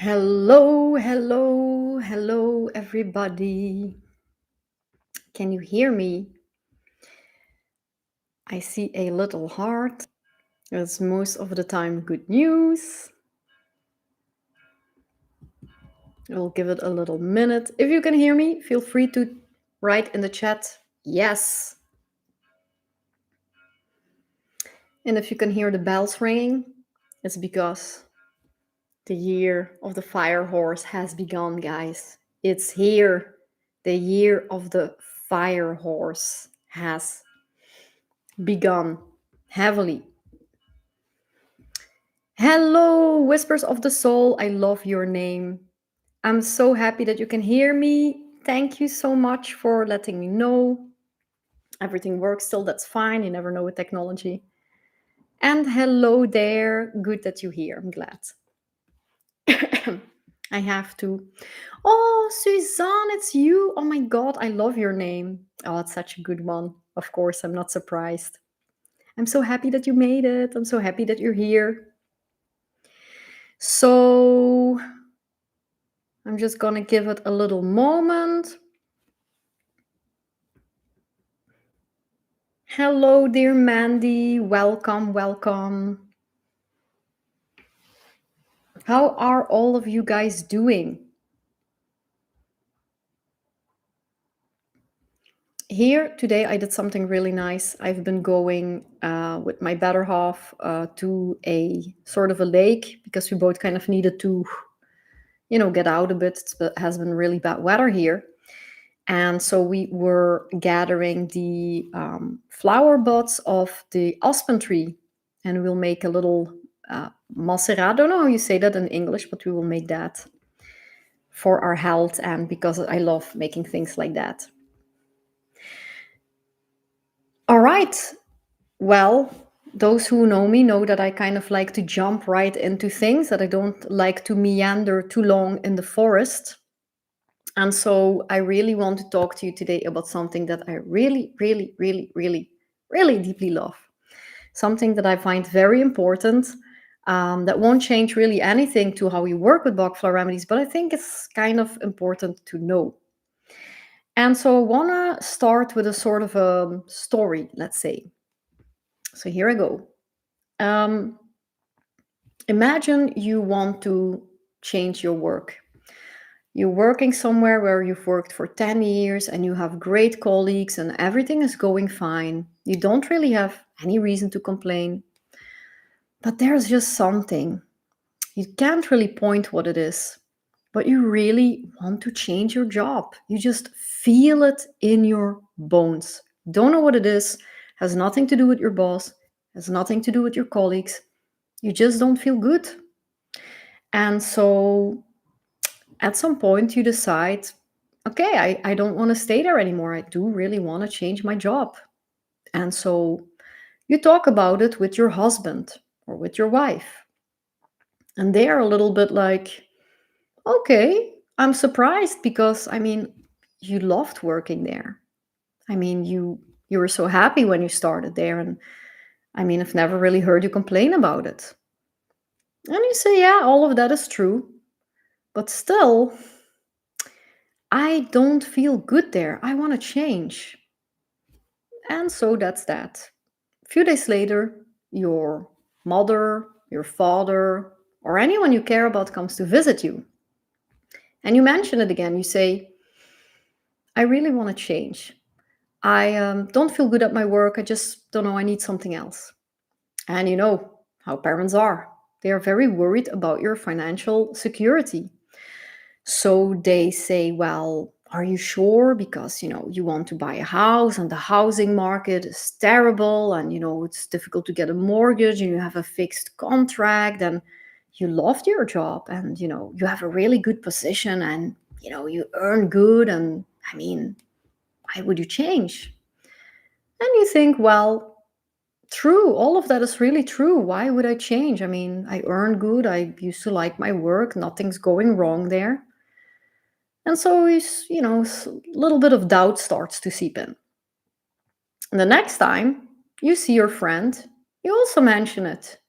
Hello, hello, hello, everybody. Can you hear me? I see a little heart. It's most of the time good news. We'll give it a little minute. If you can hear me, feel free to write in the chat yes. And if you can hear the bells ringing, it's because the year of the fire horse has begun, guys. It's here. The year of the fire horse has begun heavily. Hello, Whispers of the Soul. I love your name. I'm so happy that you can hear me. Thank you so much for letting me know. Everything works still, that's fine. You never know with technology. And hello there. Good that you're here. I'm glad. I have to. Oh, Suzanne, it's you. Oh my God, I love your name. Oh, it's such a good one. Of course, I'm not surprised. I'm so happy that you made it. I'm so happy that you're here. So I'm just gonna give it a little moment. Hello, dear Mandy. Welcome, welcome. How are all of you guys doing? Here today, I did something really nice. I've been going with my better half to a sort of a lake because we both kind of needed to, get out a bit. It has been really bad weather here. And so we were gathering the flower buds of the aspen tree, and we'll make a little macera. I don't know how you say that in English, but we will make that for our health and because I love making things like that. All right. Well, those who know me know that I kind of like to jump right into things, that I don't like to meander too long in the forest. And so I really want to talk to you today about something that I really, really, really, really, really deeply love. Something that I find very important, that won't change really anything to how we work with Bach Flower Remedies, but I think it's kind of important to know. And so I want to start with a sort of a story, let's say. So here I go. Um, Imagine you want to change your work. You're working somewhere where you've worked for 10 years and you have great colleagues and everything is going fine. You don't really have any reason to complain. But there's just something. You can't really point what it is, but you really want to change your job. You just feel it in your bones. Don't know what it is, has nothing to do with your boss, has nothing to do with your colleagues. You just don't feel good. And so at some point you decide, okay, I don't want to stay there anymore. I do really want to change my job. And so you talk about it with your husband or with your wife. And they are a little bit like, okay, I'm surprised because you loved working there. You were so happy when you started there, and I've never really heard you complain about it. And you say, yeah, all of that is true, but still, I don't feel good there. I want to change. And so that's that. A few days later, your mother, your father, or anyone you care about comes to visit you. And you mention it again. You say, I really want to change. I don't feel good at my work. I just don't know. I need something else. And you know how parents are. They are very worried about your financial security. So they say, well, are you sure? Because, you want to buy a house and the housing market is terrible and, it's difficult to get a mortgage and you have a fixed contract and you loved your job and, you have a really good position and, you earn good. And why would you change? And you think, well, true, all of that is really true. Why would I change? I earn good. I used to like my work. Nothing's going wrong there. And so, a little bit of doubt starts to seep in. And the next time you see your friend, you also mention it.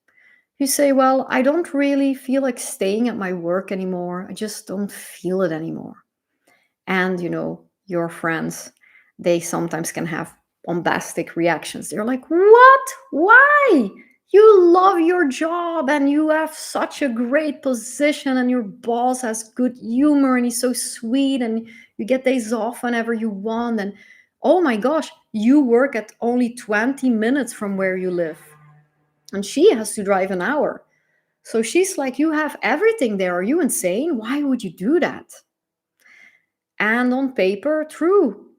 You say, well, I don't really feel like staying at my work anymore. I just don't feel it anymore. And, your friends, they sometimes can have bombastic reactions. They're like, what? Why? You love your job and you have such a great position, and your boss has good humor and he's so sweet, and you get days off whenever you want. And oh my gosh, you work at only 20 minutes from where you live, and she has to drive an hour. So she's like, you have everything there. Are you insane? Why would you do that? And on paper, true.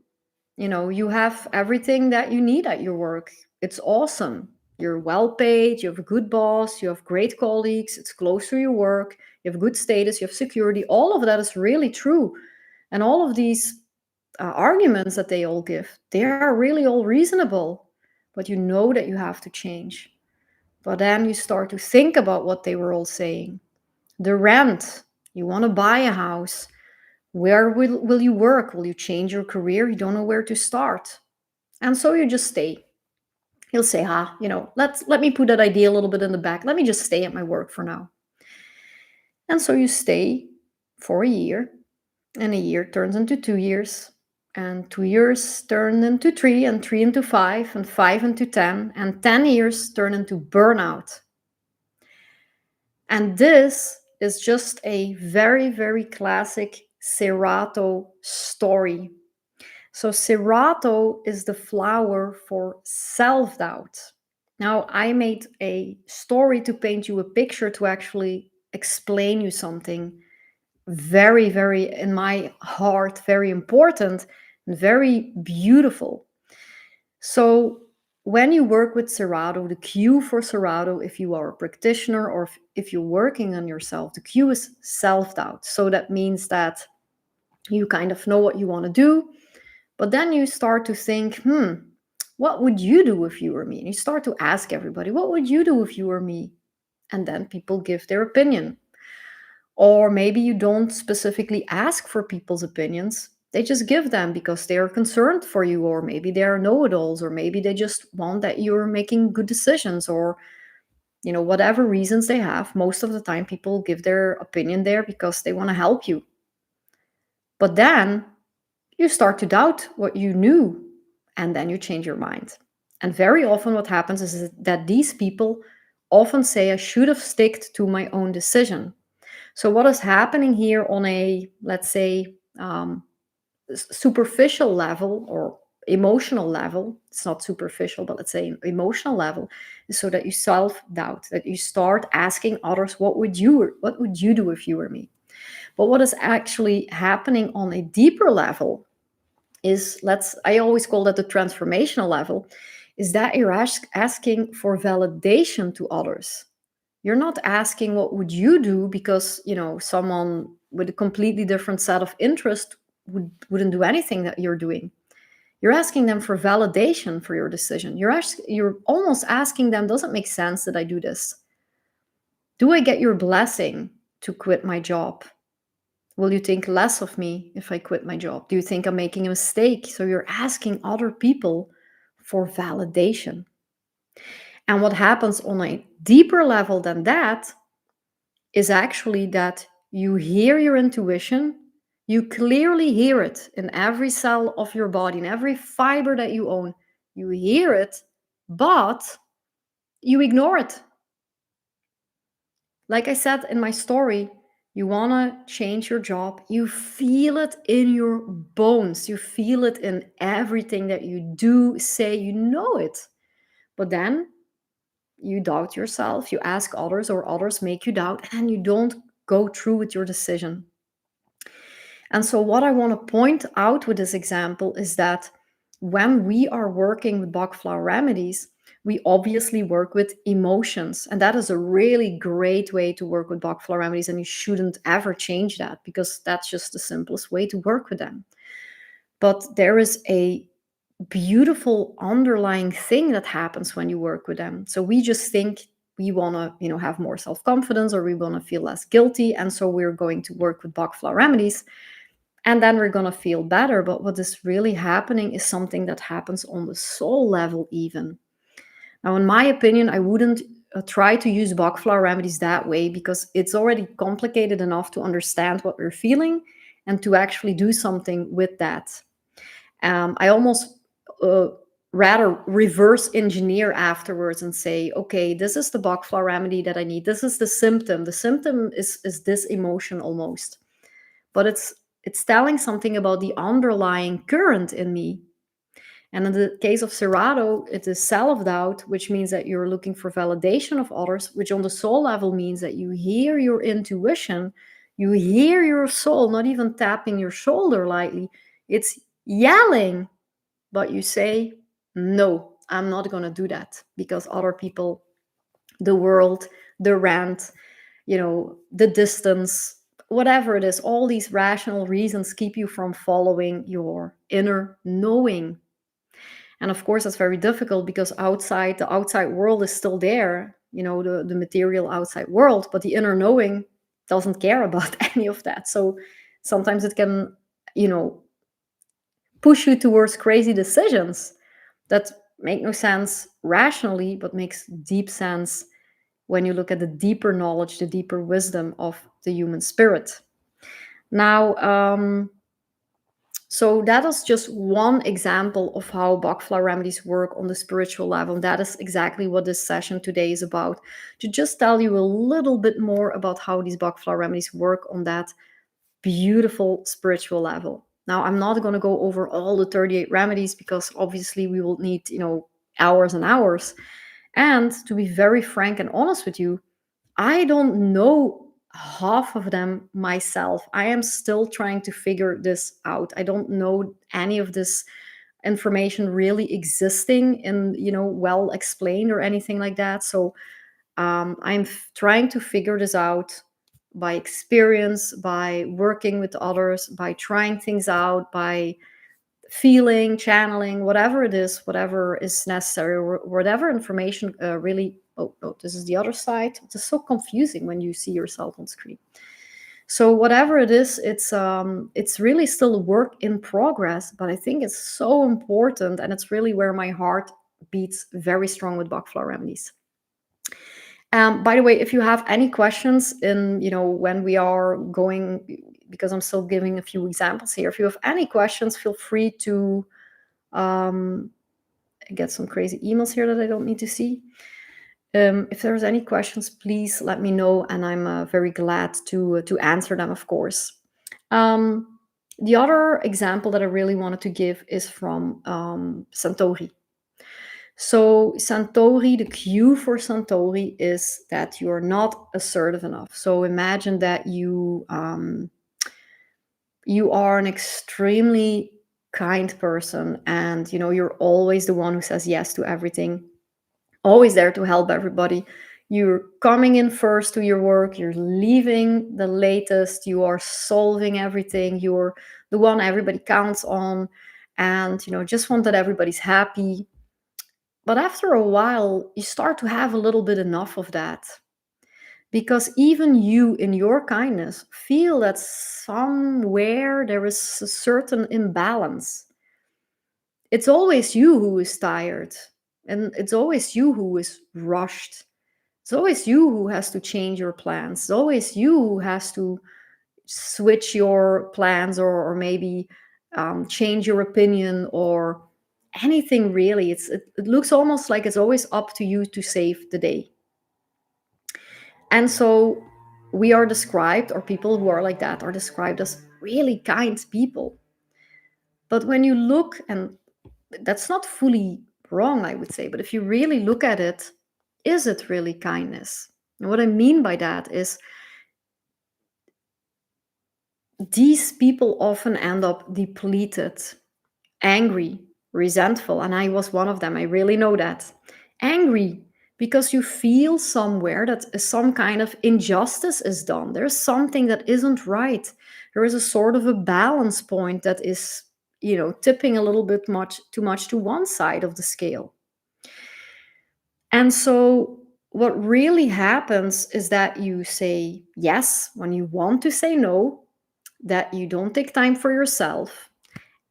You have everything that you need at your work. It's awesome. You're well paid, you have a good boss, you have great colleagues, it's close to your work, you have good status, you have security. All of that is really true. And all of these arguments that they all give, they are really all reasonable. But you know that you have to change. But then you start to think about what they were all saying. The rent, you want to buy a house. Where will you work? Will you change your career? You don't know where to start. And so you just stay. He'll say, let me put that idea a little bit in the back. Let me just stay at my work for now. And so you stay for a year, and a year turns into 2 years, and 2 years turn into three, and three into five, and five into 10, and 10 years turn into burnout. And this is just a very, very classic Serato story. So, Serato is the flower for self doubt. Now, I made a story to paint you a picture to actually explain you something very, very, in my heart, very important and very beautiful. So, when you work with Serato, the cue for Serato, if you are a practitioner or if you're working on yourself, the cue is self doubt. So, that means that you kind of know what you want to do, but then you start to think, what would you do if you were me? And you start to ask everybody, what would you do if you were me? And then people give their opinion. Or maybe you don't specifically ask for people's opinions. They just give them because they are concerned for you, or maybe they are know-it-alls, or maybe they just want that you're making good decisions, or whatever reasons they have. Most of the time people give their opinion there because they want to help you. But then you start to doubt what you knew, and then you change your mind. And very often what happens is that these people often say, I should have sticked to my own decision. So what is happening here on a, let's say, superficial level or emotional level, it's not superficial, but let's say emotional level, is so that you self-doubt, that you start asking others, what would you do if you were me? But what is actually happening on a deeper level is, I always call that the transformational level, is that you're asking for validation to others. You're not asking what would you do because, someone with a completely different set of interest wouldn't do anything that you're doing. You're asking them for validation for your decision. You're almost asking them, does it make sense that I do this? Do I get your blessing to quit my job? Will you think less of me if I quit my job? Do you think I'm making a mistake? So you're asking other people for validation. And what happens on a deeper level than that is actually that you hear your intuition. You clearly hear it in every cell of your body, in every fiber that you own. You hear it, but you ignore it. Like I said in my story, you want to change your job. You feel it in your bones. You feel it in everything that you do, say, you know it. But then you doubt yourself. You ask others, or others make you doubt, and you don't go through with your decision. And so, what I want to point out with this example is that when we are working with Bach Flower Remedies, we obviously work with emotions. And that is a really great way to work with Bach Flower Remedies. And you shouldn't ever change that, because that's just the simplest way to work with them. But there is a beautiful underlying thing that happens when you work with them. So we just think we want to, have more self-confidence, or we want to feel less guilty. And so we're going to work with Bach Flower Remedies. And then we're going to feel better. But what is really happening is something that happens on the soul level even. Now, in my opinion, I wouldn't try to use Bach Flower Remedies that way, because it's already complicated enough to understand what we're feeling and to actually do something with that. I almost uh, rather reverse engineer afterwards and say, okay, this is the Bach Flower remedy that I need. This is the symptom. The symptom is this emotion almost, but it's telling something about the underlying current in me. And in the case of Serato, it is self-doubt, which means that you're looking for validation of others, which on the soul level means that you hear your intuition, you hear your soul, not even tapping your shoulder lightly. It's yelling, but you say, no, I'm not going to do that because other people, the world, the rent, the distance, whatever it is, all these rational reasons keep you from following your inner knowing. And of course, that's very difficult because the outside world is still there, the material outside world, but the inner knowing doesn't care about any of that. So sometimes it can, push you towards crazy decisions that make no sense rationally, but makes deep sense when you look at the deeper knowledge, the deeper wisdom of the human spirit. Now, so that is just one example of how Bach Flower remedies work on the spiritual level. And that is exactly what this session today is about. To just tell you a little bit more about how these Bach Flower remedies work on that beautiful spiritual level. Now, I'm not going to go over all the 38 remedies because obviously we will need, hours and hours. And to be very frank and honest with you, I don't know half of them myself. I am still trying to figure this out. I don't know any of this information really existing and, well explained or anything like that. So I'm trying to figure this out by experience, by working with others, by trying things out, by feeling, channeling, whatever is necessary, or whatever information really. Oh, no, this is the other side. It's so confusing when you see yourself on screen. So whatever it is, it's really still a work in progress, but I think it's so important, and it's really where my heart beats very strong with Bach Flower remedies. By the way, if you have any questions in, when we are going, because I'm still giving a few examples here, if you have any questions, feel free to get some crazy emails here that I don't need to see. If there's any questions, please let me know, and I'm very glad to answer them, of course. The other example that I really wanted to give is from Santori. So Santori, the cue for Santori is that you're not assertive enough. So imagine that you are an extremely kind person, and you're always the one who says yes to everything, always there to help everybody. You're coming in first to your work, you're leaving the latest, you are solving everything, you're the one everybody counts on, and just want that everybody's happy. But after a while, you start to have a little bit enough of that, because even you, in your kindness, feel that somewhere there is a certain imbalance. It's always you who is tired, and it's always you who is rushed. It's always you who has to change your plans. It's always you who has to switch your plans, or maybe change your opinion, or anything really. It looks almost like it's always up to you to save the day. And so we are described, or people who are like that are described as really kind people. But when you look, and that's not fully wrong, I would say, but if you really look at it, is it really kindness? And what I mean by that is, these people often end up depleted, angry, resentful. And I was one of them. I really know that. Angry because you feel somewhere that some kind of injustice is done. There's something that isn't right. There is a sort of a balance point that is, tipping a little bit too much to one side of the scale. And so what really happens is that you say yes when you want to say no, that you don't take time for yourself.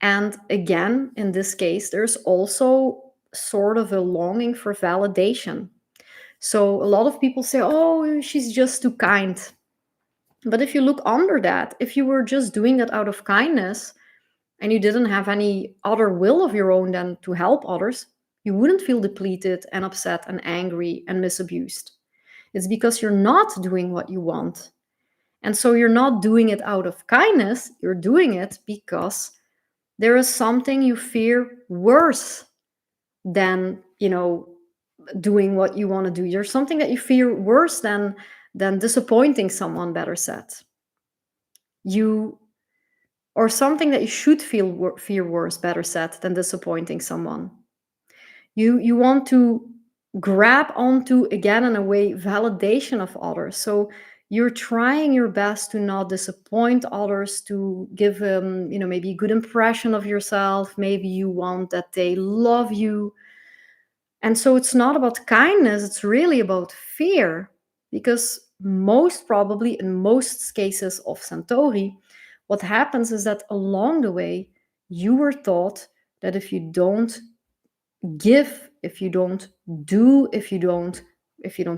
And again, in this case, there's also sort of a longing for validation. So a lot of people say, oh, she's just too kind. But if you look under that, if you were just doing that out of kindness and you didn't have any other will of your own than to help others, you wouldn't feel depleted and upset and angry and misabused. It's because you're not doing what you want. And so you're not doing it out of kindness, you're doing it because there is something you fear worse than, doing what you want to do. There's something that you fear worse than disappointing someone, better said. You or something that you should fear worse, better said, than disappointing someone. You want to grab onto, again, in a way, validation of others. So you're trying your best to not disappoint others, to give them, maybe a good impression of yourself. Maybe you want that they love you. And so it's not about kindness, it's really about fear. Because most probably, in most cases of Centauri, what happens is that along the way, you were taught that if you don't give, if you don't do, if you don't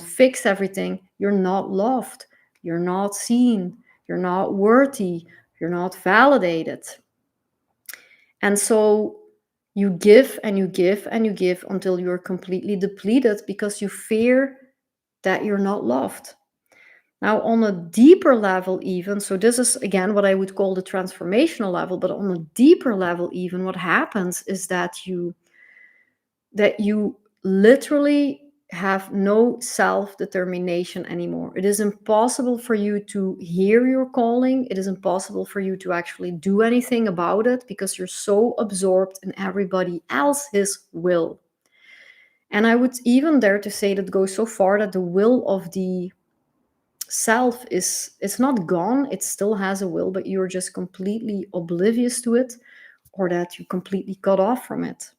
fix everything, you're not loved, you're not seen, you're not worthy, you're not validated. And so you give and you give and you give until you're completely depleted because you fear that you're not loved. Now, on a deeper level, even, so this is again what I would call the transformational level, but on a deeper level, even, what happens is that you literally have no self-determination anymore. It is impossible for you to hear your calling. It is impossible for you to actually do anything about it because you're so absorbed in everybody else's will. And I would even dare to say that goes so far that the will of the self is, it's not gone. It still has a will, but you're just completely oblivious to it, or that you completely cut off from it.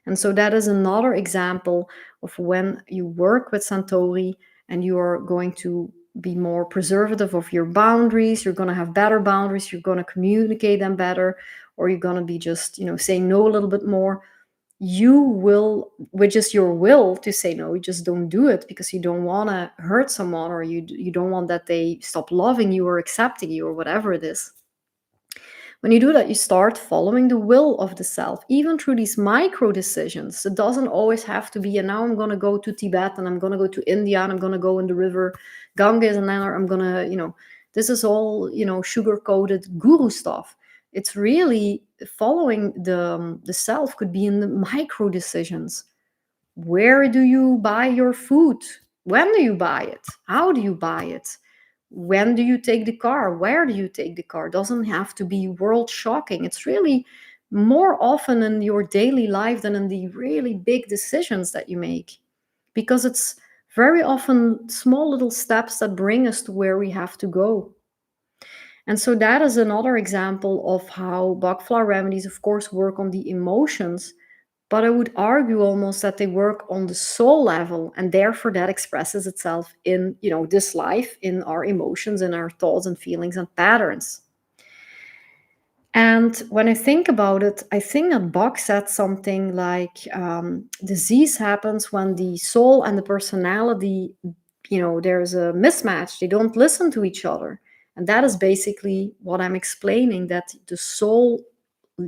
And so that is another example of when you work with Santori and you are going to be more preservative of your boundaries. You're going to have better boundaries. You're going to communicate them better, or you're going to be just, saying no a little bit more. You will, which is your will to say no, you just don't do it because you don't want to hurt someone, or you don't want that they stop loving you or accepting you or whatever it is. When you do that, you start following the will of the self, even through these micro decisions. It doesn't always have to be, and now I'm going to go to Tibet and I'm going to go to India and I'm going to go in the river Ganges and then I'm going to, this is all, sugar coated guru stuff. It's really following the self could be in the micro decisions. Where do you buy your food? When do you buy it? How do you buy it? When do you take the car? Where do you take the car? Doesn't have to be world shocking. It's really more often in your daily life than in the really big decisions that you make, because it's very often small little steps that bring us to where we have to go. And so that is another example of how Bach Flower Remedies, of course, work on the emotions, but I would argue almost that they work on the soul level, and therefore that expresses itself in, this life, in our emotions, in our thoughts and feelings and patterns. And when I think about it, I think that Bach said something like, disease happens when the soul and the personality, there's a mismatch. They don't listen to each other. And that is basically what I'm explaining, that the soul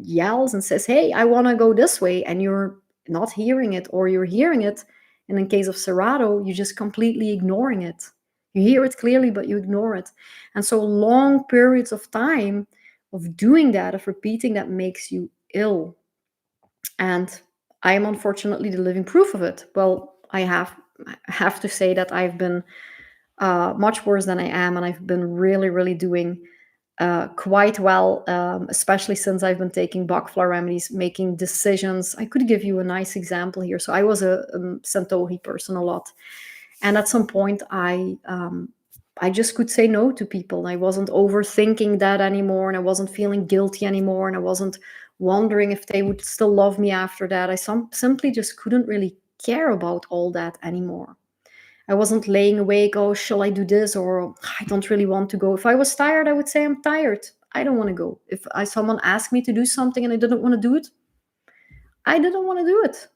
yells and says, hey, I want to go this way, and you're not hearing it, or you're hearing it, and in case of Serato, you're just completely ignoring it. You hear it clearly, but you ignore it. And so long periods of time of doing that, of repeating that, makes you ill. And I am unfortunately the living proof of it. Well, I have to say that I've been much worse than I am, and I've been really, really doing quite well, especially since I've been taking Bach Flower Remedies, making decisions. I could give you a nice example here. So I was a Santohi person a lot, and at some point I just could say no to people. I wasn't overthinking that anymore, and I wasn't feeling guilty anymore, and I wasn't wondering if they would still love me after that. I simply just couldn't really care about all that anymore. I wasn't laying awake, oh, shall I do this? Or I don't really want to go. If I was tired, I would say I'm tired. I don't want to go. If someone asked me to do something and I didn't want to do it, I didn't want to do it.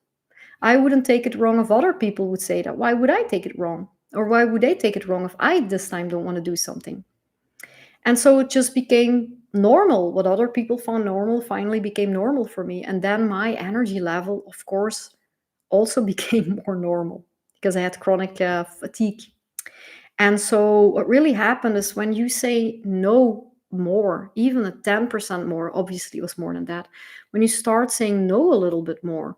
I wouldn't take it wrong if other people would say that. Why would I take it wrong? Or why would they take it wrong if I this time don't want to do something? And so it just became normal. What other people found normal finally became normal for me. And then my energy level, of course, also became more normal because I had chronic fatigue. And so what really happened is when you say no more, even a 10% more, obviously it was more than that. When you start saying no a little bit more,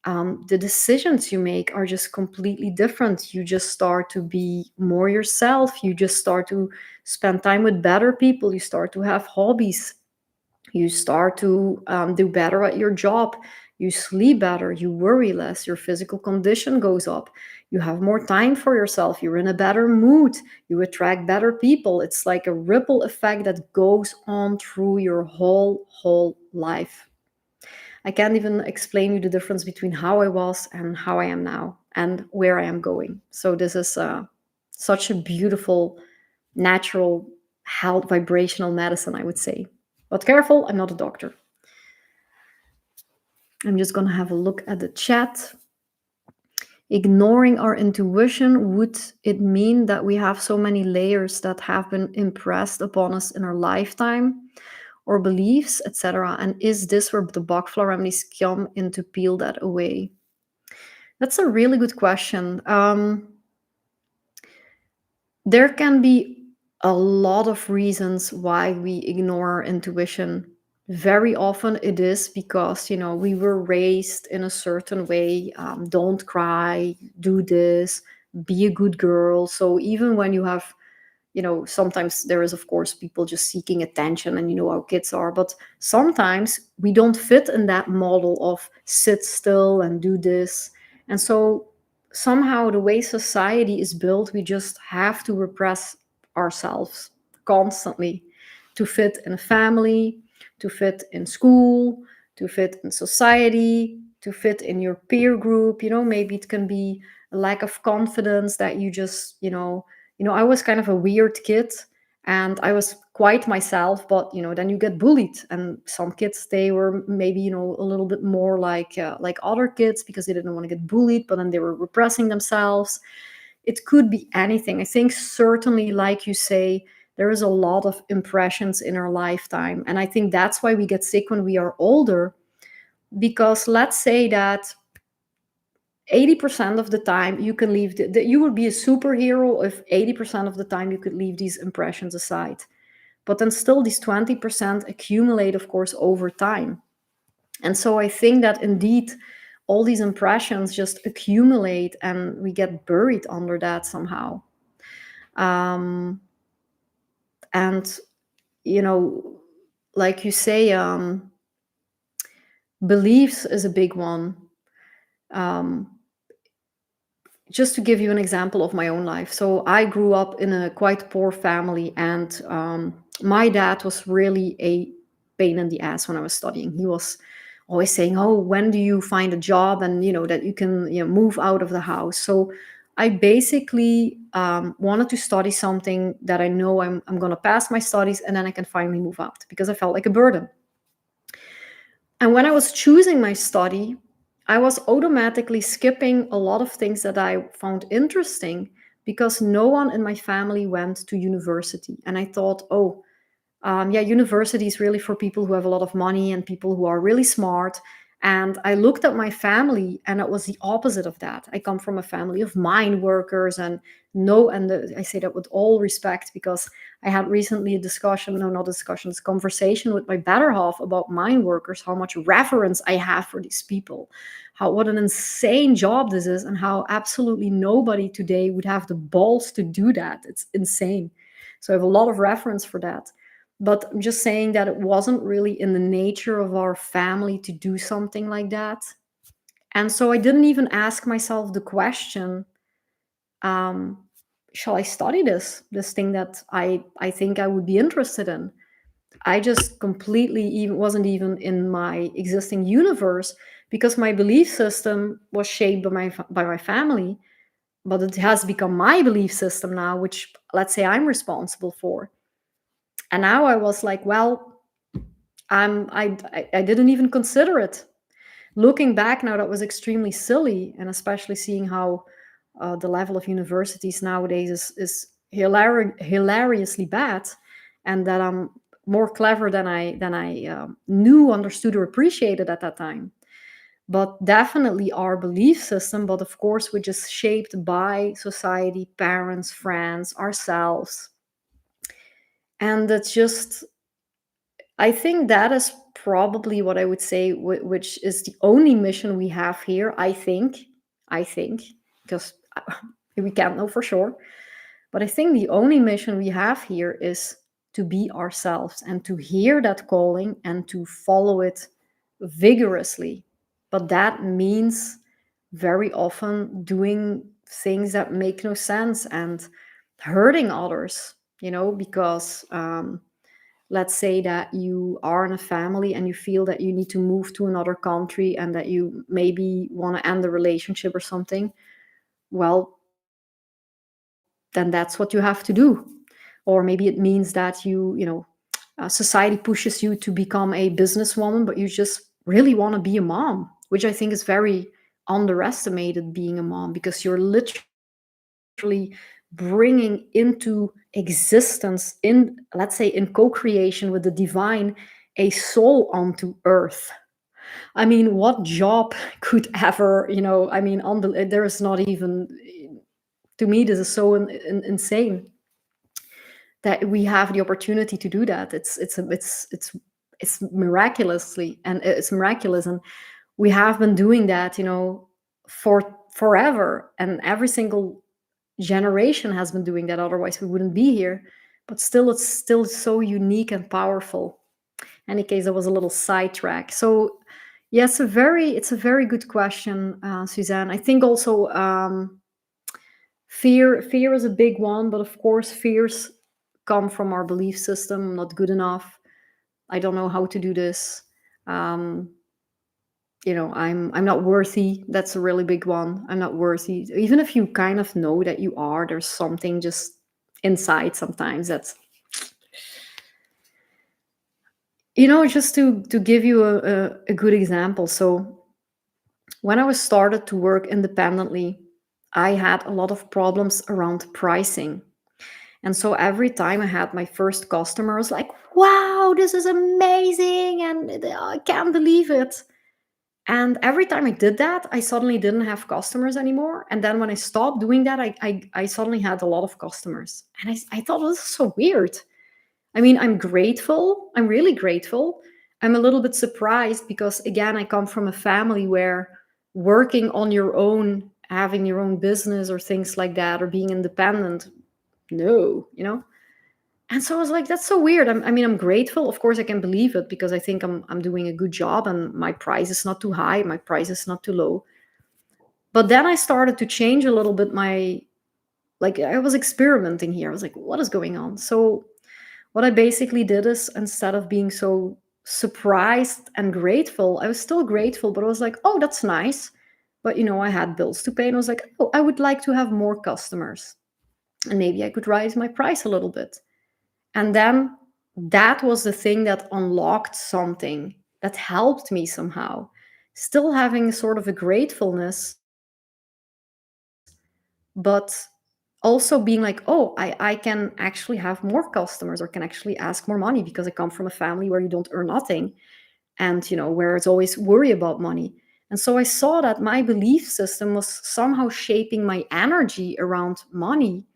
the decisions you make are just completely different. You just start to be more yourself. You just start to spend time with better people. You start to have hobbies. You start to do better at your job. You sleep better. You worry less. Your physical condition goes up. You have more time for yourself. You're in a better mood. You attract better people. It's like a ripple effect that goes on through your whole life. I can't even explain you the difference between how I was and how I am now and where I am going. So this is such a beautiful, natural health vibrational medicine, I would say. But careful, I'm not a doctor. I'm just going to have a look at the chat. Ignoring our intuition, would it mean that we have so many layers that have been impressed upon us in our lifetime, or beliefs, etc.? And is this where the Bach Flower Remedies come in to peel that away? That's a really good question. There can be a lot of reasons why we ignore our intuition. Very often it is because, we were raised in a certain way. Don't cry, do this, be a good girl. So even when you have, sometimes there is, of course, people just seeking attention, and you know how kids are, but sometimes we don't fit in that model of sit still and do this. And so somehow the way society is built, we just have to repress ourselves constantly to fit in a family, to fit in school, to fit in society, to fit in your peer group. Maybe it can be a lack of confidence that you just, I was kind of a weird kid, and I was quite myself, but then you get bullied, and some kids, they were maybe a little bit more like other kids because they didn't want to get bullied, but then they were repressing themselves. It could be anything. I think certainly, like you say, there is a lot of impressions in our lifetime, and I think that's why we get sick when we are older, because let's say that 80% of the time you can leave you would be a superhero if 80% of the time you could leave these impressions aside. But then still these 20% accumulate, of course, over time. And so I think that indeed all these impressions just accumulate and we get buried under that somehow. um, and you know like you say, beliefs is a big one. um, just to give you an example of my own life. So I grew up in a quite poor family, and my dad was really a pain in the ass when I was studying. He was always saying, "Oh, when do you find a job, and that you can move out of the house?" So I basically wanted to study something that I know I'm going to pass my studies, and then I can finally move out, because I felt like a burden. And when I was choosing my study, I was automatically skipping a lot of things that I found interesting, because no one in my family went to university. And I thought, oh, yeah, university is really for people who have a lot of money and people who are really smart. And I looked at my family, and it was the opposite of that. I come from a family of mine workers, and no, and I say that with all respect, because I had recently a discussion, no, not a discussion, this conversation with my better half about mine workers, how much reverence I have for these people, how what an insane job this is, and how absolutely nobody today would have the balls to do that. It's insane. So I have a lot of reference for that. But I'm just saying that it wasn't really in the nature of our family to do something like that. And so I didn't even ask myself the question, um, shall I study this thing that I think I would be interested in? I just completely even wasn't even in my existing universe, because my belief system was shaped by my family, but it has become my belief system now, which, let's say, I'm responsible for. And now I was like, well, I didn't even consider it. Looking back now, that was extremely silly, and especially seeing how the level of universities nowadays is hilariously bad, and that I'm more clever than I knew, understood, or appreciated at that time. But definitely our belief system, but of course, which is shaped by society, parents, friends, ourselves. And it's just, I think that is probably what I would say, which is the only mission we have here. I think, because we can't know for sure. But I think the only mission we have here is to be ourselves and to hear that calling and to follow it vigorously. But that means very often doing things that make no sense and hurting others, because let's say that you are in a family and you feel that you need to move to another country and that you maybe want to end the relationship or something. Well, then that's what you have to do. Or maybe it means that society pushes you to become a businesswoman, but you just really want to be a mom, which I think is very underestimated, being a mom, because you're literally bringing into existence, in, let's say, in co-creation with the divine, a soul onto earth. I mean, what job could ever, I mean, there is not even, to me, this is so insane that we have the opportunity to do that. It's miraculously, and it's miraculous, and we have been doing that, for forever, and every single generation has been doing that. Otherwise, we wouldn't be here. But still, it's still so unique and powerful. In any case, that was a little sidetrack. So, yes, it's a very good question, Suzanne. I think also, fear is a big one, but of course, fears come from our belief system. I'm not good enough. I don't know how to do this. Um, I'm not worthy. That's a really big one. I'm not worthy. Even if you kind of know that you are, there's something just inside sometimes that's, just to give you a good example. So when I was started to work independently, I had a lot of problems around pricing. And so every time I had my first customer, I was like, wow, this is amazing. And I can't believe it. And every time I did that, I suddenly didn't have customers anymore. And then when I stopped doing that, I suddenly had a lot of customers. And I thought, well, this is so weird. I mean, I'm grateful. I'm really grateful. I'm a little bit surprised because, again, I come from a family where working on your own, having your own business or things like that, or being independent, no, And so I was like, that's so weird. I mean, I'm grateful. Of course, I can believe it because I think I'm doing a good job and my price is not too high, my price is not too low. But then I started to change a little bit like I was experimenting here. I was like, what is going on? So what I basically did is, instead of being so surprised and grateful, I was still grateful, but I was like, oh, that's nice. But I had bills to pay, and I was like, oh, I would like to have more customers. And maybe I could raise my price a little bit. And then that was the thing that unlocked something that helped me somehow. Still having sort of a gratefulness, but also being like, oh, I can actually have more customers, or can actually ask more money, because I come from a family where you don't earn nothing, and where it's always worry about money. And so I saw that my belief system was somehow shaping my energy around money.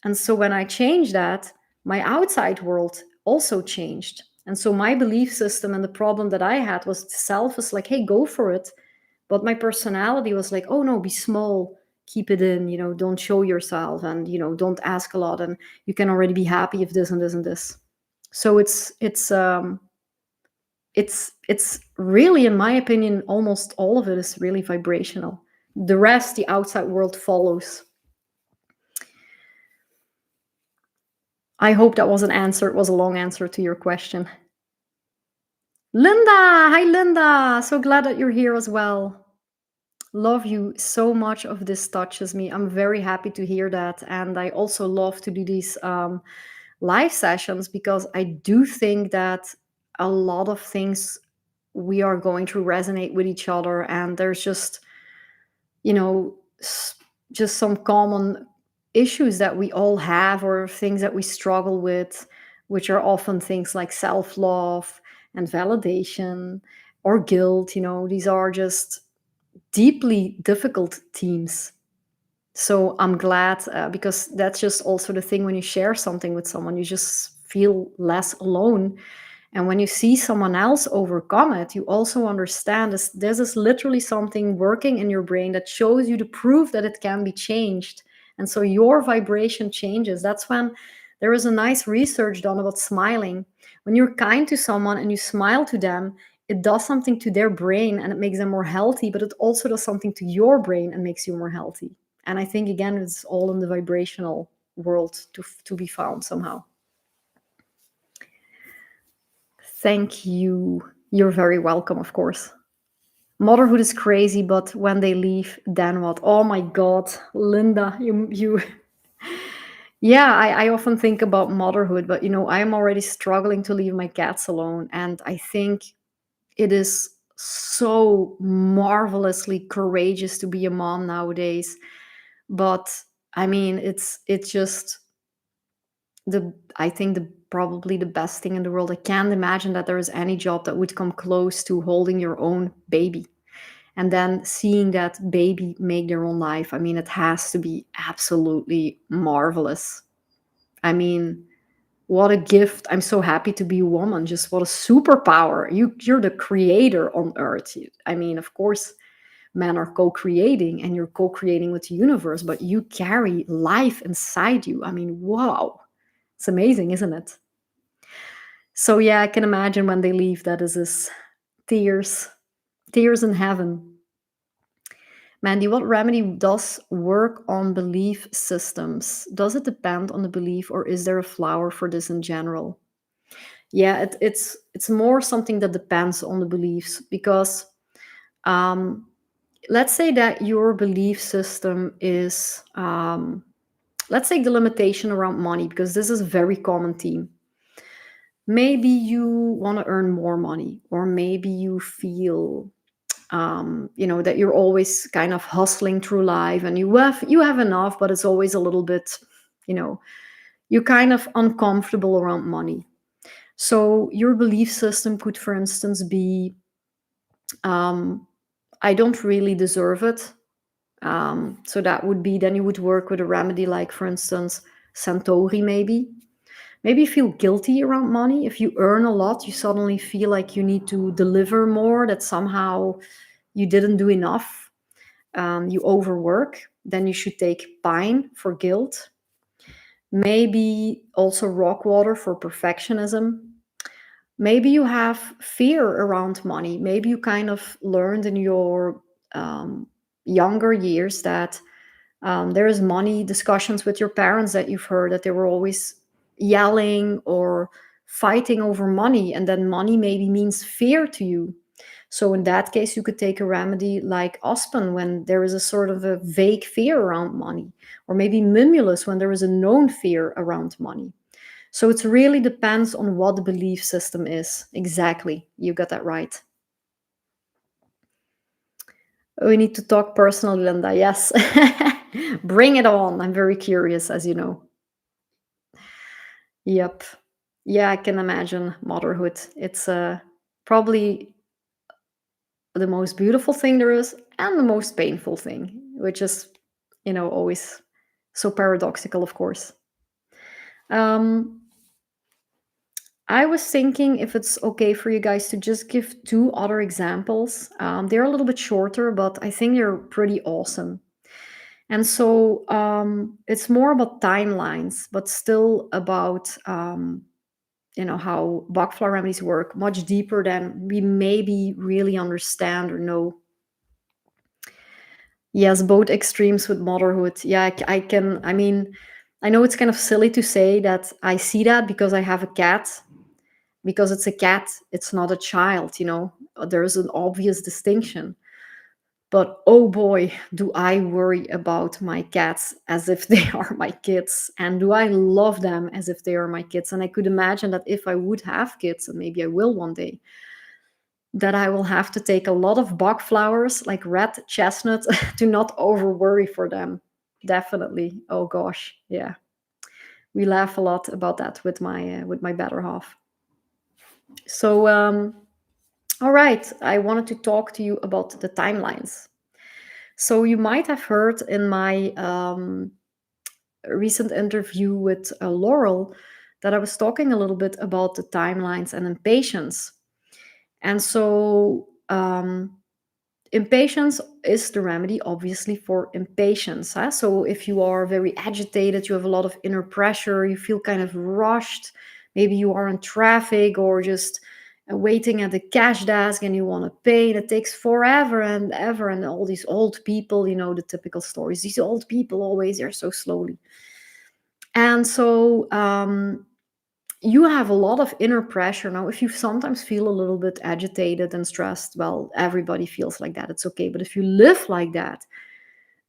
And so when I changed that, my outside world also changed. And so my belief system, and the problem that I had, was self was like, hey, go for it. But my personality was like, oh no, be small, keep it in, don't show yourself, and don't ask a lot, and you can already be happy if this and this and this. So it's really, in my opinion, almost all of it is really vibrational. The rest, the outside world, follows. I hope that was an answer. It was a long answer to your question. Linda, hi Linda. So glad that you're here as well. Love you so much. Of this touches me. I'm very happy to hear that, and I also love to do these live sessions, because I do think that a lot of things we are going to resonate with each other, and there's just, you know, just some common issues that we all have, or things that we struggle with, which are often things like self-love and validation or guilt. These are just deeply difficult themes. So I'm glad, because that's just also the thing. When you share something with someone, you just feel less alone. And when you see someone else overcome it, you also understand this is literally something working in your brain that shows you the proof that it can be changed. And so your vibration changes. That's when there is a nice research done about smiling. When you're kind to someone and you smile to them, it does something to their brain and it makes them more healthy, but it also does something to your brain and makes you more healthy. And I think, again, it's all in the vibrational world to be found somehow. Thank you. You're very welcome, of course. Motherhood is crazy, but when they leave, then what? Oh my God, Linda, you. Yeah, I often think about motherhood, but I'm already struggling to leave my cats alone. And I think it is so marvelously courageous to be a mom nowadays. But I mean, it's just I think the probably the best thing in the world. I can't imagine that there is any job that would come close to holding your own baby and then seeing that baby make their own life. I mean, it has to be absolutely marvelous. I mean, what a gift. I'm so happy to be a woman. Just what a superpower. You're the creator on earth. I mean, of course, men are co-creating and you're co-creating with the universe, but you carry life inside you. I mean, wow. It's amazing, isn't it? So yeah, I can imagine when they leave, that is this tears, tears in heaven. Mandy, what remedy does work on belief systems? Does it depend on the belief, or is there a flower for this in general? Yeah, it's more something that depends on the beliefs, because um, let's say that your belief system is, let's take the limitation around money, because this is a very common theme. Maybe you want to earn more money, or maybe you feel that you're always kind of hustling through life, and you have enough, but it's always a little bit, you know you're kind of uncomfortable around money. So your belief system could, for instance, be, um, I don't really deserve it. So that would be, then you would work with a remedy like, for instance, Santori. Maybe you feel guilty around money. If you earn a lot, you suddenly feel like you need to deliver more, that somehow you didn't do enough. You overwork. Then you should take pine for guilt. Maybe also rock water for perfectionism. Maybe you have fear around money. Maybe you kind of learned in your um, younger years that there is money discussions with your parents, that you've heard that they were always yelling or fighting over money, and then money maybe means fear to you. So in that case, you could take a remedy like Aspen when there is a sort of a vague fear around money, or maybe Mimulus when there is a known fear around money. So it really depends on what the belief system is. Exactly. You got that right. We need to talk personally, Linda. Yes. Bring it on. I'm very curious, as you know. Yep. Yeah, I can imagine motherhood. It's probably the most beautiful thing there is, and the most painful thing, which is, always so paradoxical, of course. Um, I was thinking if it's okay for you guys to just give two other examples. They're a little bit shorter, but I think they're pretty awesome. And so it's more about timelines, but still about how Bach Flower Remedies work much deeper than we maybe really understand or know. Yes, both extremes with motherhood. Yeah, I can. I mean, I know it's kind of silly to say that I see that because I have a cat. Because it's a cat, it's not a child. There is an obvious distinction. But oh boy, do I worry about my cats as if they are my kids. And do I love them as if they are my kids. And I could imagine that if I would have kids, and maybe I will one day, that I will have to take a lot of Bach flowers, like red chestnut, to not over worry for them. Definitely. Oh gosh, yeah. We laugh a lot about that with my better half. So, all right, I wanted to talk to you about the timelines. So you might have heard in my recent interview with Laurel that I was talking a little bit about the timelines and impatience. And so, impatience is the remedy, obviously, for impatience. Huh? So, if you are very agitated, you have a lot of inner pressure, you feel kind of rushed, maybe you are in traffic or just waiting at the cash desk and you want to pay, and it takes forever and ever. And all these old people, the typical stories, these old people always, they're so slowly. And so, you have a lot of inner pressure. Now, if you sometimes feel a little bit agitated and stressed, well, everybody feels like that. It's okay. But if you live like that,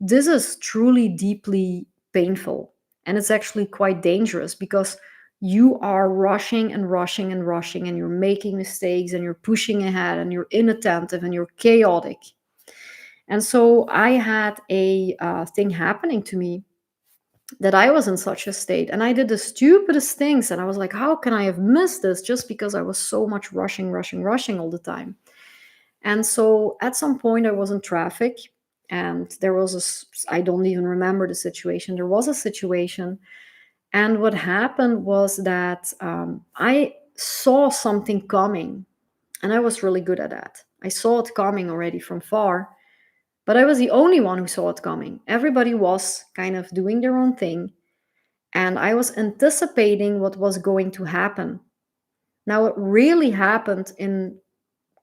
this is truly deeply painful. And it's actually quite dangerous because you are rushing and rushing and rushing, and you're making mistakes and you're pushing ahead and you're inattentive and you're chaotic. And so I had a thing happening to me that I was in such a state, and I did the stupidest things, and I was like, how can I have missed this, just because I was so much rushing, rushing, rushing all the time. And so at some point I was in traffic, and there was I don't even remember the situation. There was a situation, and what happened was that I saw something coming, and I was really good at that. I saw it coming already from far, but I was the only one who saw it coming. Everybody was kind of doing their own thing, and I was anticipating what was going to happen. Now, what really happened in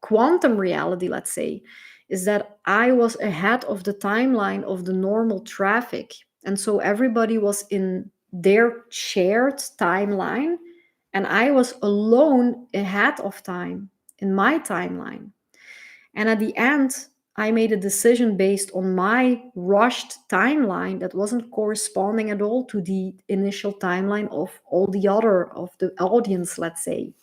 quantum reality, let's say, is that I was ahead of the timeline of the normal traffic. And so everybody was in their shared timeline, and I was alone ahead of time in my timeline. And at the end, I made a decision based on my rushed timeline that wasn't corresponding at all to the initial timeline of all the other of the audience, let's say.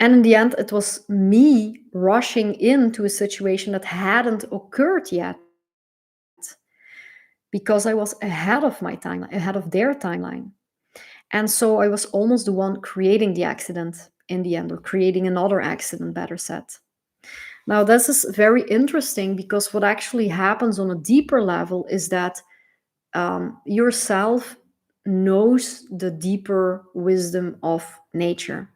And in the end, it was me rushing into a situation that hadn't occurred yet because I was ahead of my timeline, ahead of their timeline. And so I was almost the one creating the accident in the end, or creating another accident, better said. Now, this is very interesting because what actually happens on a deeper level is that yourself knows the deeper wisdom of nature.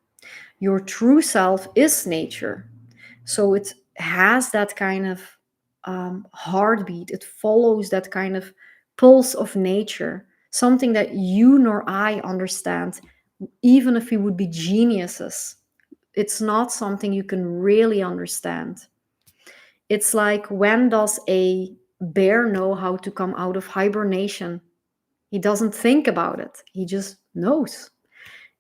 Your true self is nature. So it has that kind of heartbeat, it follows that kind of pulse of nature, something that you nor I understand, even if we would be geniuses. It's not something you can really understand. It's like, when does a bear know how to come out of hibernation? He doesn't think about it, he just knows.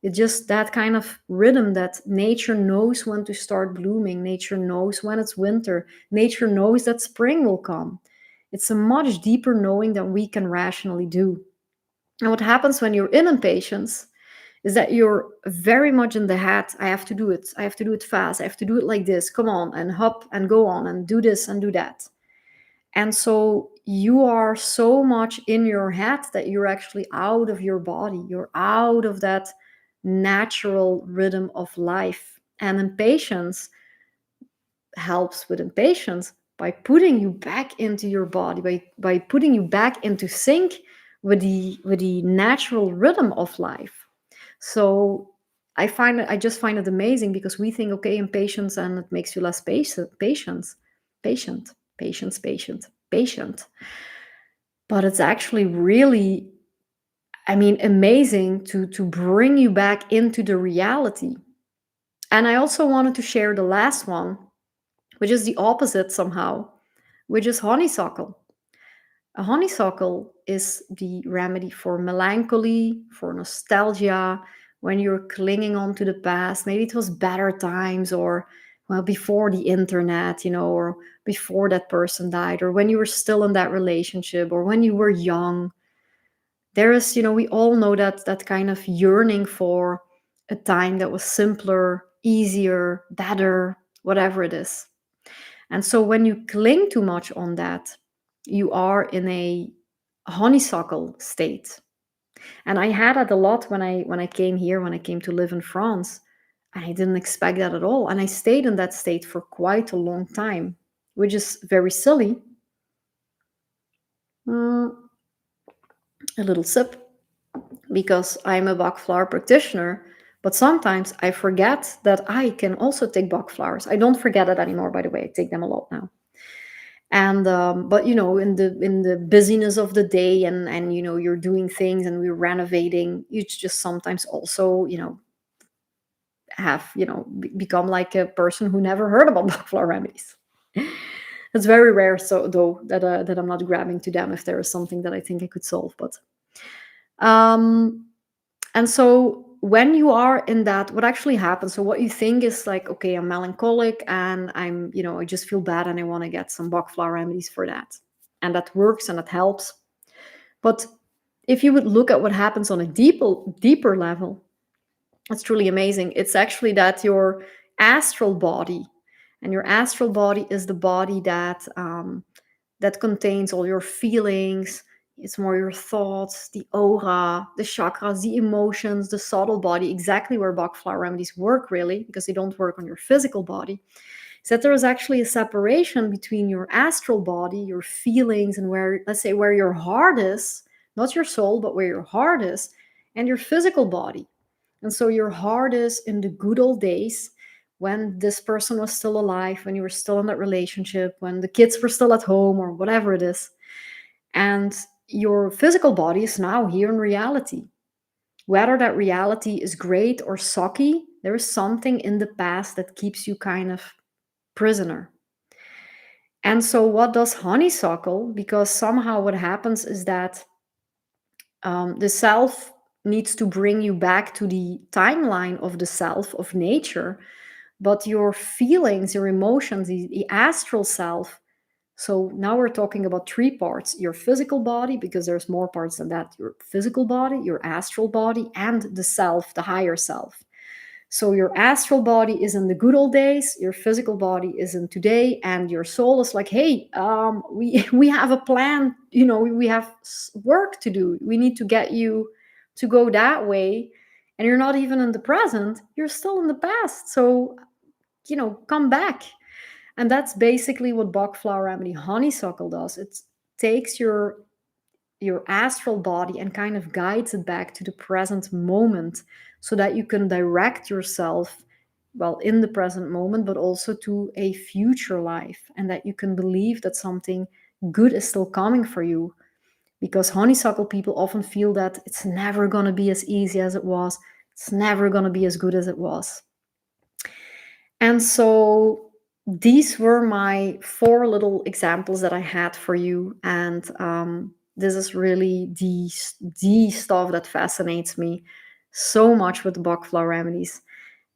It's just that kind of rhythm that nature knows when to start blooming. Nature knows when it's winter. Nature knows that spring will come. It's a much deeper knowing than we can rationally do. And what happens when you're in impatience is that you're very much in the head. I have to do it. I have to do it fast. I have to do it like this. Come on, and hop and go on and do this and do that. And so you are so much in your head that you're actually out of your body. You're out of that natural rhythm of life. And impatience helps with impatience by putting you back into your body, by putting you back into sync with the natural rhythm of life. So I just find it amazing, because we think, okay, impatience, and it makes you less patient. But it's actually really, I mean, amazing to bring you back into the reality. And I also wanted to share the last one, which is the opposite somehow, which is honeysuckle. A honeysuckle is the remedy for melancholy, for nostalgia, when you're clinging on to the past. Maybe it was better times, or, well, before the internet, or before that person died, or when you were still in that relationship, or when you were young. There is, we all know that kind of yearning for a time that was simpler, easier, better. whatever it is. And so when you cling too much on that, you are in a honeysuckle state. And I had that a lot when I came here, when I came to live in France. And I didn't expect that at all. And I stayed in that state for quite a long time, which is very silly. Mm, a little sip, because I'm a Bach flower practitioner. But sometimes I forget that I can also take Bach flowers. I don't forget it anymore, by the way. I take them a lot now. And but in the busyness of the day, and you're doing things and we're renovating, you just sometimes also have become like a person who never heard about Bach Flower Remedies. It's very rare, so though, that I'm not grabbing to them if there is something that I think I could solve. But um and so when you are in that, what actually happens, so what you think is like, okay, I'm melancholic and I just feel bad and I want to get some Bach Flower Remedies for that. And that works and that helps. But if you would look at what happens on a deeper level, it's truly amazing. It's actually that your astral body, and your astral body is the body that contains all your feelings. It's more your thoughts, the aura, the chakras, the emotions, the subtle body, exactly where Bach Flower Remedies work, really, because they don't work on your physical body. Is that there is actually a separation between your astral body, your feelings, and where, let's say, where your heart is, not your soul, but where your heart is, and your physical body. And so your heart is in the good old days, when this person was still alive, when you were still in that relationship, when the kids were still at home, or whatever it is. And your physical body is now here in reality. Whether that reality is great or sucky, there is something in the past that keeps you kind of prisoner. And so, what does honeysuckle? Because somehow what happens is that the self needs to bring you back to the timeline of the self, of nature, but your feelings, your emotions, the astral self. So now we're talking about three parts: your physical body, because there's more parts than that: your physical body, your astral body, and the self, the higher self. So your astral body is in the good old days, your physical body is in today, and your soul is like, hey, we we have a plan. We have work to do. We need to get you to go that way, and you're not even in the present. You're still in the past. So come back. And that's basically what Bach Flower Remedy Honeysuckle does. It takes your astral body and kind of guides it back to the present moment, so that you can direct yourself, well, in the present moment, but also to a future life, and that you can believe that something good is still coming for you. Because honeysuckle people often feel that it's never going to be as easy as it was, it's never going to be as good as it was. And so these were my four little examples that I had for you. And this is really the stuff that fascinates me so much with the Bach Flower Remedies.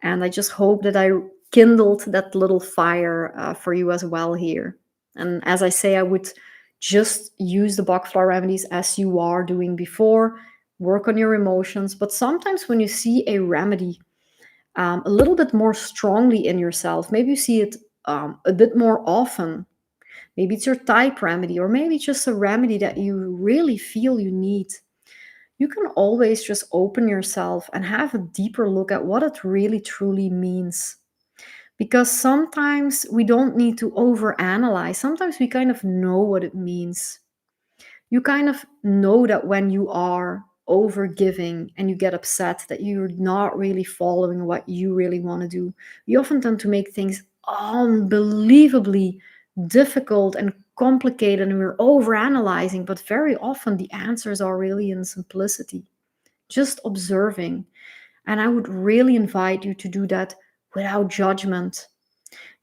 And I just hope that I kindled that little fire for you as well here. And as I say, I would just use the Bach Flower Remedies as you are doing before, work on your emotions. But sometimes when you see a remedy a little bit more strongly in yourself, maybe you see it a bit more often. Maybe it's your type remedy, or maybe it's just a remedy that you really feel you need. You can always just open yourself and have a deeper look at what it really truly means. Because sometimes we don't need to overanalyze. Sometimes we kind of know what it means. You kind of know that when you are over giving and you get upset, that you're not really following what you really want to do. We often tend to make things unbelievably difficult and complicated, and we're over analyzing, but very often the answers are really in simplicity, just observing. And I would really invite you to do that without judgment,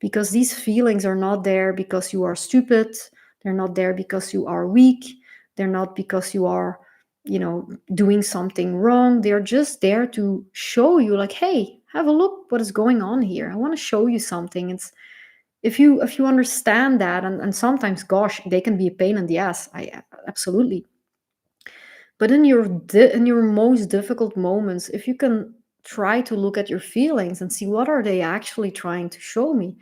because these feelings are not there because you are stupid. They're not there because you are weak. They're not because you are doing something wrong. They're just there to show you, like, hey, have a look what is going on here. I want to show you something. It's if you understand that, and sometimes, gosh, they can be a pain in the ass. I absolutely. But in your most difficult moments, if you can try to look at your feelings and see what are they actually trying to show me.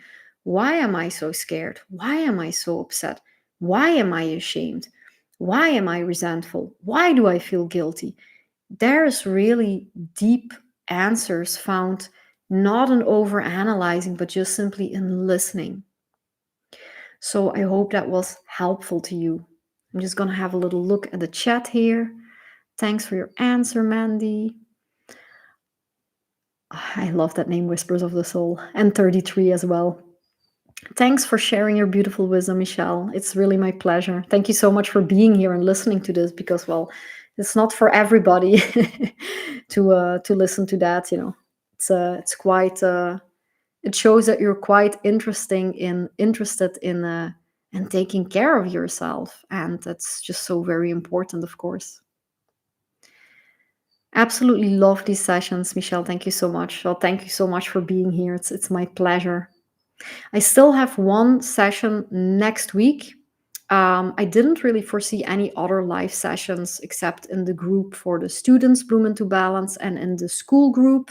Why am I so scared? Why am I so upset? Why am I ashamed? Why am I resentful? Why do I feel guilty? There's really deep answers found not in over analyzing, but just simply in listening. So I hope that was helpful to you. I'm just going to have a little look at the chat here. Thanks for your answer, Mandy. I love that name, Whispers of the Soul, and 33 as well. Thanks for sharing your beautiful wisdom, Michelle. It's really my pleasure. Thank you so much for being here and listening to this, because, well, it's not for everybody to listen to that. It's quite. It shows that you're quite interested in and taking care of yourself, and that's just so very important, of course. Absolutely love these sessions, Michelle. Thank you so much. Well, thank you so much for being here. It's my pleasure. I still have one session next week. I didn't really foresee any other live sessions except in the group for the students, Bloom into Balance, and in the school group.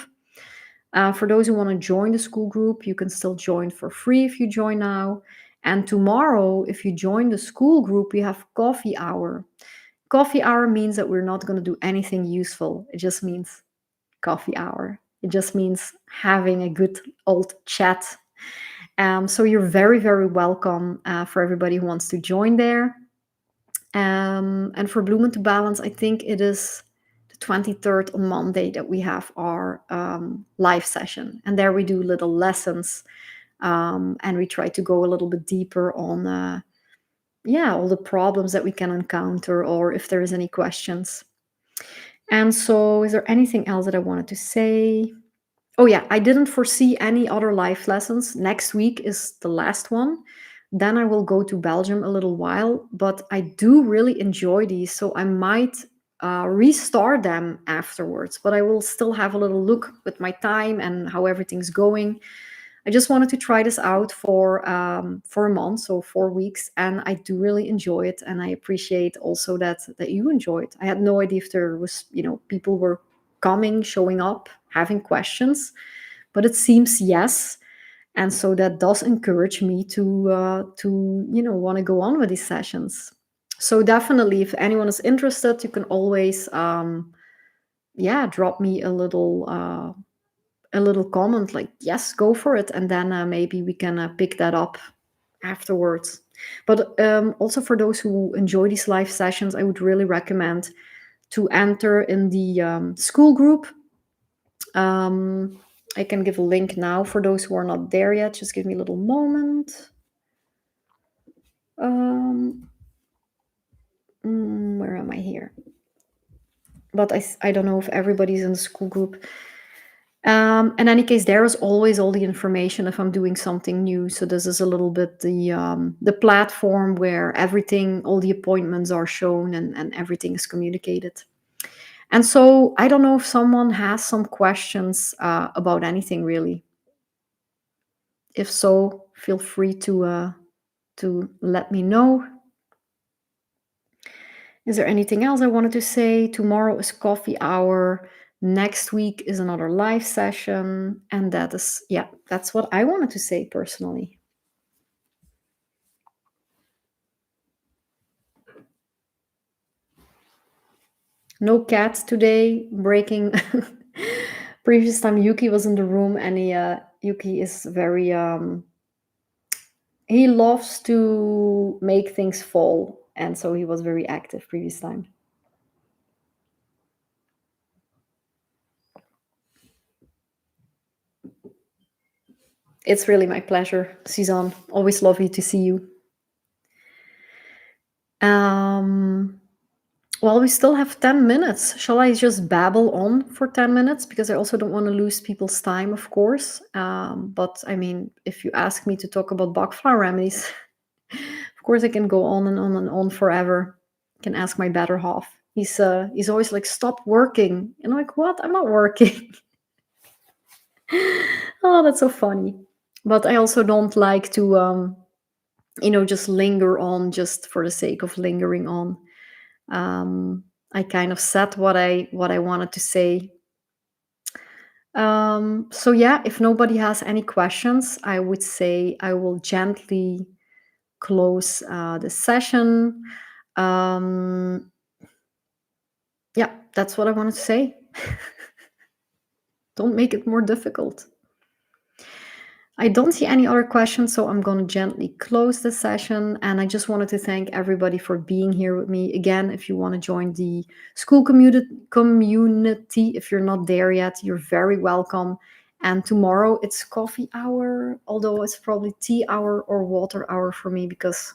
For those who want to join the school group, you can still join for free if you join now. And tomorrow, if you join the school group, we have coffee hour. Coffee hour means that we're not going to do anything useful. It just means coffee hour. It just means having a good old chat. So you're very, very welcome for everybody who wants to join there. And for Bloom into Balance, I think it is the 23rd on Monday that we have our live session. And there we do little lessons, and we try to go a little bit deeper on all the problems that we can encounter, or if there is any questions. And so is there anything else that I wanted to say? Oh yeah, I didn't foresee any other live lessons. Next week is the last one. Then I will go to Belgium a little while, but I do really enjoy these, so I might restart them afterwards. But I will still have a little look with my time and how everything's going. I just wanted to try this out for a month, so 4 weeks, and I do really enjoy it, and I appreciate also that you enjoy it. I had no idea if there was, people were coming, showing up, having questions, but it seems yes, and so that does encourage me to want to go on with these sessions. So definitely, if anyone is interested, you can always drop me a little comment like, yes, go for it, and then maybe we can pick that up afterwards. But also for those who enjoy these live sessions, I would really recommend to enter in the school group. I can give a link now for those who are not there yet. Just give me a little moment. Where am I here? But I don't know if everybody's in the school group. In any case, there is always all the information if I'm doing something new. So this is a little bit the platform where everything, all the appointments are shown, and everything is communicated. And so I don't know if someone has some questions about anything really. If so, feel free to let me know. Is there anything else I wanted to say? Tomorrow is coffee hour. Next week is another live session. And that's what I wanted to say personally. No cats today breaking. Previous time Yuki was in the room, and Yuki is very he loves to make things fall, and so he was very active previous time. It's really my pleasure, Suzanne. Always lovely to see you. Well, we still have 10 minutes. Shall I just babble on for 10 minutes? Because I also don't want to lose people's time, of course. But I mean, if you ask me to talk about Bach Flower Remedies, of course I can go on and on and on forever. I can ask my better half. He's always like, stop working. And I'm like, what? I'm not working. Oh, that's so funny. But I also don't like to, just linger on just for the sake of lingering on. I kind of said what I wanted to say. So yeah, if nobody has any questions, I would say I will gently close the session. Um, yeah, that's what I wanted to say. Don't make it more difficult. I don't see any other questions, so I'm going to gently close the session. And I just wanted to thank everybody for being here with me. Again, if you want to join the school community, if you're not there yet, you're very welcome. And tomorrow it's coffee hour, although it's probably tea hour or water hour for me because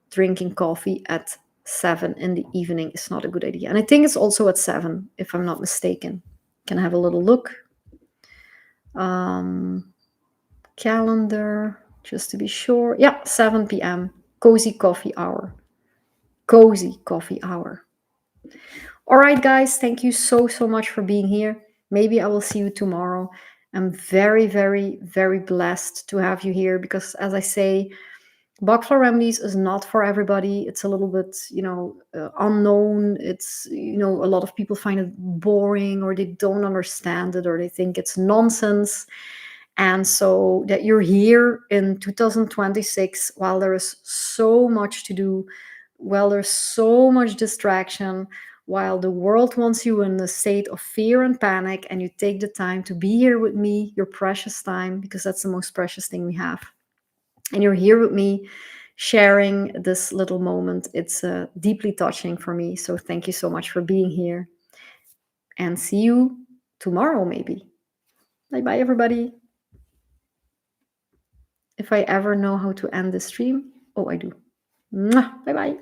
drinking coffee at 7 in the evening is not a good idea. And I think it's also at 7, if I'm not mistaken. Can I have a little look? Calendar, just to be sure. Yeah, 7 p.m. Cozy coffee hour. Cozy coffee hour. All right, guys, thank you so, so much for being here. Maybe I will see you tomorrow. I'm very, very, very blessed to have you here because, as I say, Bach Flower Remedies is not for everybody. It's a little bit, unknown. It's, a lot of people find it boring or they don't understand it or they think it's nonsense. And so that you're here in 2026 while there is so much to do, while there's so much distraction, while the world wants you in a state of fear and panic, and you take the time to be here with me, your precious time, because that's the most precious thing we have. And you're here with me sharing this little moment. It's deeply touching for me. So thank you so much for being here. And see you tomorrow, maybe. Bye bye, everybody. If I ever know how to end the stream, oh, I do. Bye bye.